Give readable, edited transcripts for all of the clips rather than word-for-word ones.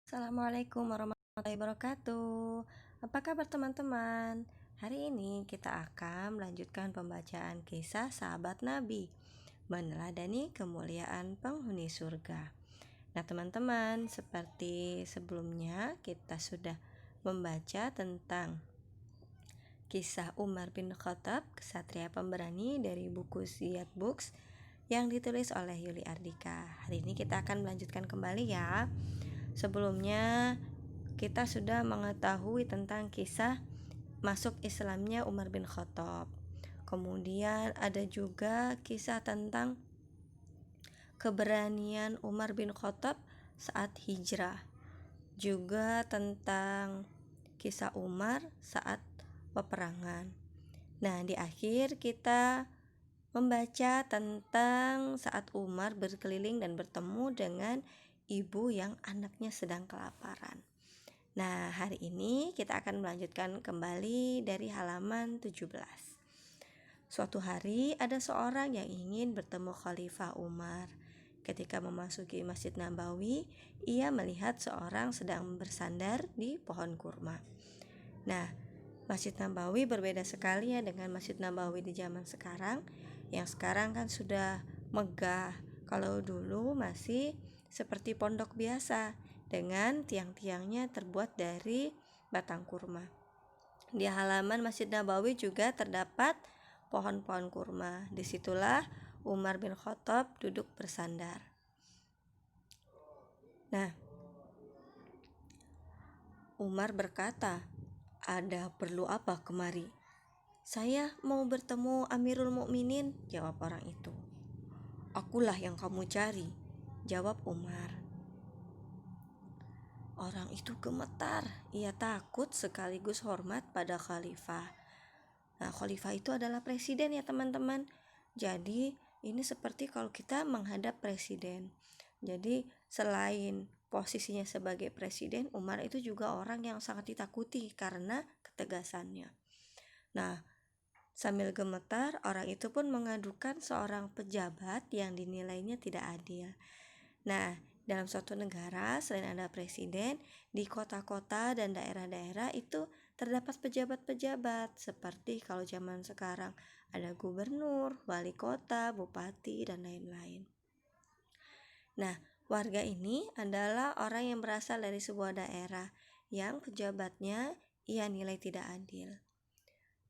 Assalamualaikum warahmatullahi wabarakatuh. Apa kabar teman-teman? Hari ini kita akan melanjutkan pembacaan kisah sahabat Nabi meneladani kemuliaan penghuni surga. Nah teman-teman, seperti sebelumnya kita sudah membaca tentang kisah Umar bin Khattab, Kesatria Pemberani dari buku Ziyad Books yang ditulis oleh Yuli Ardika. Hari ini kita akan melanjutkan kembali ya. Sebelumnya kita sudah mengetahui tentang kisah masuk Islamnya Umar bin Khattab. Kemudian ada juga kisah tentang keberanian Umar bin Khattab saat hijrah. Juga tentang kisah Umar saat peperangan. Nah, di akhir kita membaca tentang saat Umar berkeliling dan bertemu dengan ibu yang anaknya sedang kelaparan. Nah, hari ini kita akan melanjutkan kembali dari halaman 17. Suatu hari ada seorang yang ingin bertemu Khalifah Umar. Ketika memasuki Masjid Nabawi, ia melihat seorang sedang bersandar di pohon kurma. Nah, Masjid Nabawi berbeda sekali ya dengan Masjid Nabawi di zaman sekarang. Yang sekarang kan sudah megah. Kalau dulu masih seperti pondok biasa dengan tiang-tiangnya terbuat dari batang kurma. Di halaman Masjid Nabawi juga terdapat pohon-pohon kurma. Disitulah Umar bin Khattab duduk bersandar. Nah, Umar berkata, "Ada perlu apa kemari?" "Saya mau bertemu Amirul Mukminin," jawab orang itu. "Akulah yang kamu cari," jawab Umar. Orang itu gemetar, ia takut sekaligus hormat pada khalifah. Nah, khalifah itu adalah presiden ya teman-teman. Jadi ini seperti kalau kita menghadap presiden. Jadi selain posisinya sebagai presiden, Umar itu juga orang yang sangat ditakuti karena ketegasannya. Nah, sambil gemetar, orang itu pun mengadukan seorang pejabat yang dinilainya tidak adil. Nah, dalam suatu negara, selain ada presiden, di kota-kota dan daerah-daerah itu terdapat pejabat-pejabat, seperti kalau zaman sekarang ada gubernur, wali kota, bupati, dan lain-lain. Nah, warga ini adalah orang yang berasal dari sebuah daerah yang pejabatnya ia nilai tidak adil.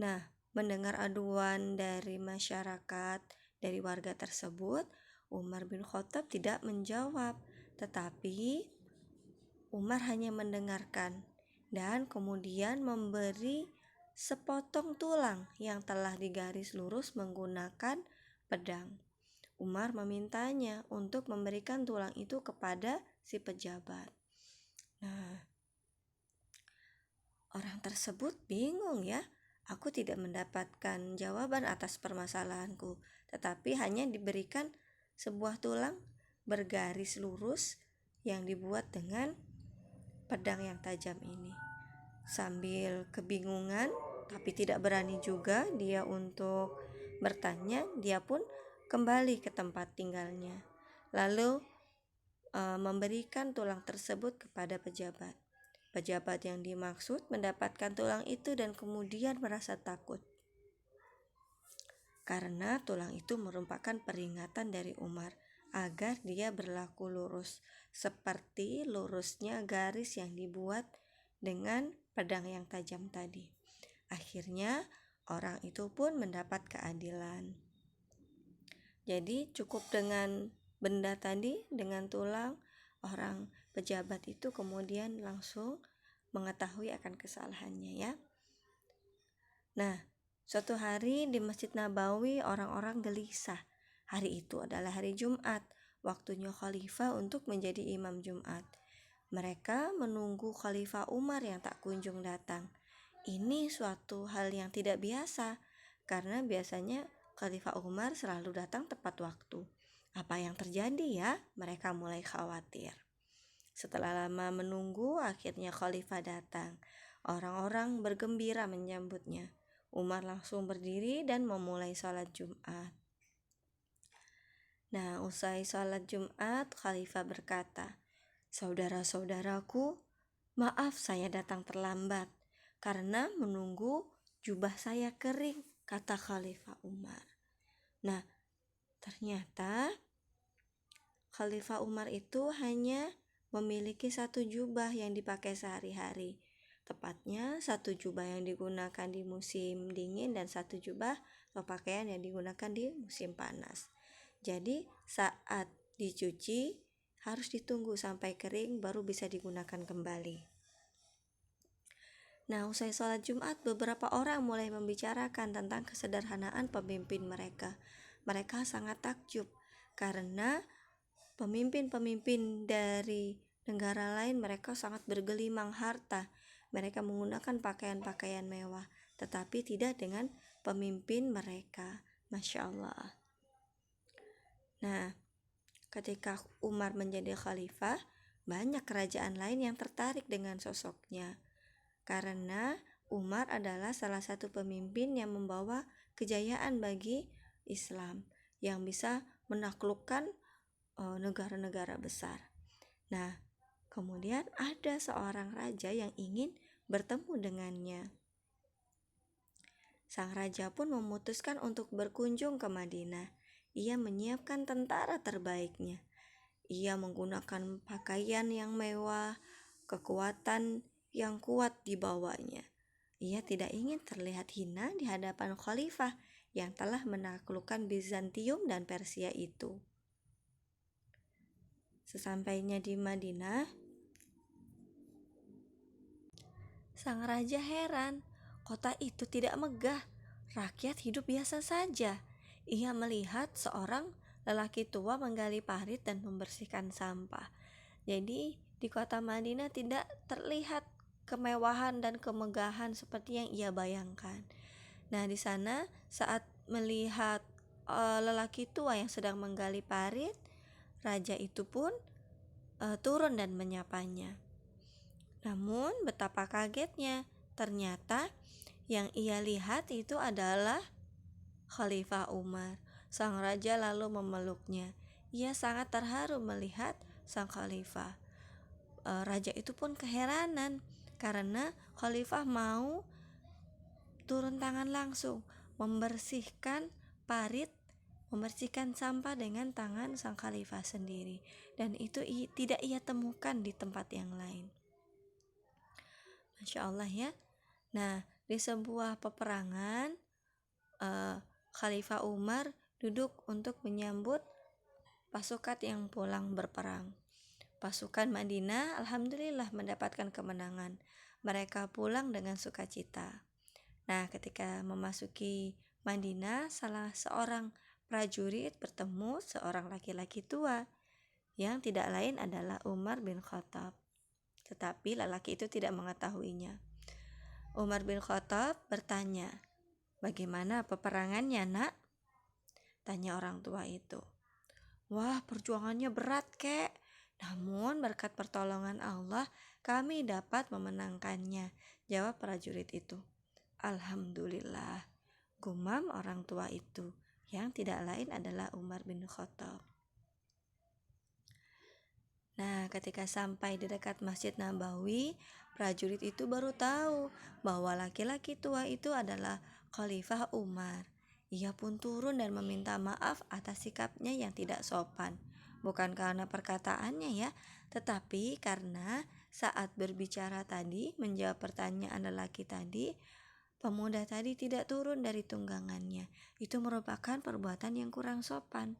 Nah, mendengar aduan dari masyarakat, dari warga tersebut, Umar bin Khattab tidak menjawab, tetapi Umar hanya mendengarkan dan kemudian memberi sepotong tulang yang telah digaris lurus menggunakan pedang. Umar memintanya untuk memberikan tulang itu kepada si pejabat. Nah, orang tersebut bingung ya. Aku tidak mendapatkan jawaban atas permasalahanku, tetapi hanya diberikan sebuah tulang bergaris lurus yang dibuat dengan pedang yang tajam ini. Sambil kebingungan, tapi tidak berani juga dia untuk bertanya, dia pun kembali ke tempat tinggalnya. Lalu memberikan tulang tersebut kepada pejabat. Pejabat yang dimaksud mendapatkan tulang itu dan kemudian merasa takut. Karena tulang itu merupakan peringatan dari Umar agar dia berlaku lurus, seperti lurusnya garis yang dibuat dengan pedang yang tajam tadi. Akhirnya orang itu pun mendapat keadilan. Jadi cukup dengan benda tadi, dengan tulang, orang pejabat itu kemudian langsung mengetahui akan kesalahannya ya. Nah, suatu hari di Masjid Nabawi orang-orang gelisah. Hari itu adalah hari Jumat, waktunya khalifah untuk menjadi imam Jumat. Mereka menunggu Khalifah Umar yang tak kunjung datang. Ini suatu hal yang tidak biasa, karena biasanya Khalifah Umar selalu datang tepat waktu. Apa yang terjadi ya? Mereka mulai khawatir. Setelah lama menunggu, akhirnya Khalifah datang. Orang-orang bergembira menyambutnya. Umar langsung berdiri dan memulai sholat Jumat. Nah, usai sholat Jumat, Khalifah berkata, "Saudara-saudaraku, maaf saya datang terlambat karena menunggu jubah saya kering," kata Khalifah Umar. Nah, ternyata Khalifah Umar itu hanya memiliki satu jubah yang dipakai sehari-hari. Tepatnya satu jubah yang digunakan di musim dingin dan satu jubah atau pakaian yang digunakan di musim panas. Jadi saat dicuci harus ditunggu sampai kering baru bisa digunakan kembali. Nah, usai sholat Jumat, beberapa orang mulai membicarakan tentang kesederhanaan pemimpin mereka. Mereka sangat takjub karena pemimpin-pemimpin dari negara lain mereka sangat bergelimang harta. Mereka menggunakan pakaian-pakaian mewah, tetapi tidak dengan pemimpin mereka. Masya Allah. Nah, ketika Umar menjadi khalifah, banyak kerajaan lain yang tertarik dengan sosoknya. Karena Umar adalah salah satu pemimpin yang membawa kejayaan bagi Islam, yang bisa menaklukkan negara-negara besar. Nah, kemudian ada seorang raja yang ingin bertemu dengannya. Sang raja pun memutuskan untuk berkunjung ke Madinah. Ia menyiapkan tentara terbaiknya. Ia menggunakan pakaian yang mewah, kekuatan yang kuat dibawanya. Ia tidak ingin terlihat hina di hadapan khalifah yang telah menaklukkan Bizantium dan Persia itu. Sesampainya di Madinah, sang raja heran. Kota itu tidak megah, rakyat hidup biasa saja. Ia melihat seorang lelaki tua menggali parit dan membersihkan sampah. Jadi di kota Madinah tidak terlihat kemewahan dan kemegahan seperti yang ia bayangkan. Nah, di sana saat melihat lelaki tua yang sedang menggali parit, raja itu pun turun dan menyapanya. Namun betapa kagetnya, ternyata yang ia lihat itu adalah Khalifah Umar. Sang raja lalu memeluknya. Ia sangat terharu melihat sang khalifah. Raja itu pun keheranan karena khalifah mau turun tangan langsung membersihkan parit, membersihkan sampah dengan tangan sang khalifah sendiri, dan itu tidak ia temukan di tempat yang lain. Masya Allah ya. Nah, di sebuah peperangan Khalifah Umar duduk untuk menyambut pasukan yang pulang berperang. Pasukan Madinah alhamdulillah mendapatkan kemenangan. Mereka pulang dengan sukacita. Nah, ketika memasuki Madinah, salah seorang prajurit bertemu seorang laki-laki tua yang tidak lain adalah Umar bin Khattab. Tetapi lelaki itu tidak mengetahuinya. Umar bin Khattab bertanya, "Bagaimana peperangannya, Nak?" Tanya orang tua itu. "Wah, perjuangannya berat, Kek. Namun berkat pertolongan Allah, kami dapat memenangkannya," jawab prajurit itu. "Alhamdulillah," gumam orang tua itu, yang tidak lain adalah Umar bin Khattab. Nah, ketika sampai di dekat Masjid Nabawi, prajurit itu baru tahu bahwa laki-laki tua itu adalah Khalifah Umar. Ia pun turun dan meminta maaf atas sikapnya yang tidak sopan. Bukan karena perkataannya ya, tetapi karena saat berbicara tadi, menjawab pertanyaan lelaki tadi, pemuda tadi tidak turun dari tunggangannya. Itu merupakan perbuatan yang kurang sopan.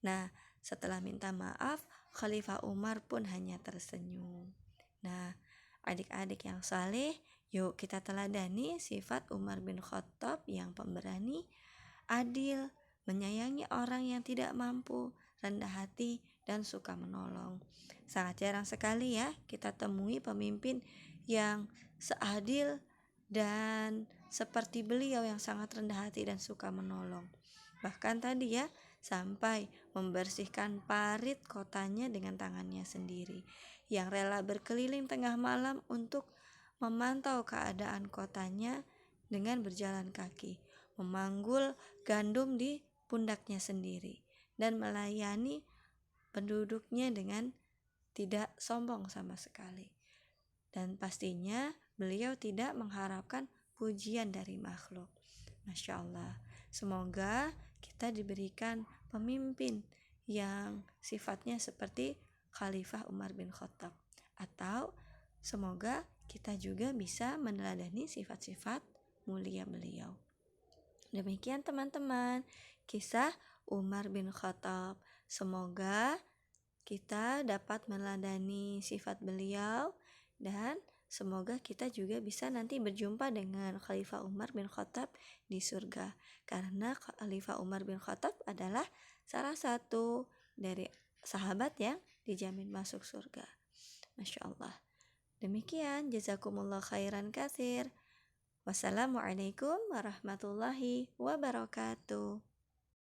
Nah, setelah minta maaf, Khalifah Umar pun hanya tersenyum. Nah, adik-adik yang saleh, yuk kita teladani sifat Umar bin Khattab yang pemberani, adil, menyayangi orang yang tidak mampu, rendah hati, dan suka menolong. Sangat jarang sekali ya kita temui pemimpin yang seadil dan seperti beliau yang sangat rendah hati dan suka menolong. Bahkan tadi ya, sampai membersihkan parit kotanya dengan tangannya sendiri, yang rela berkeliling tengah malam untuk memantau keadaan kotanya dengan berjalan kaki, memanggul gandum di pundaknya sendiri, dan melayani penduduknya dengan tidak sombong sama sekali. Dan pastinya beliau tidak mengharapkan pujian dari makhluk. Masya Allah. Semoga kita diberikan pemimpin yang sifatnya seperti Khalifah Umar bin Khattab. Atau semoga kita juga bisa meneladani sifat-sifat mulia beliau. Demikian teman-teman, kisah Umar bin Khattab. Semoga kita dapat meneladani sifat beliau dan semoga kita juga bisa nanti berjumpa dengan Khalifah Umar bin Khattab di surga. Karena Khalifah Umar bin Khattab adalah salah satu dari sahabat yang dijamin masuk surga. Masya Allah. Demikian, jazakumullah khairan katsir. Wassalamualaikum warahmatullahi wabarakatuh.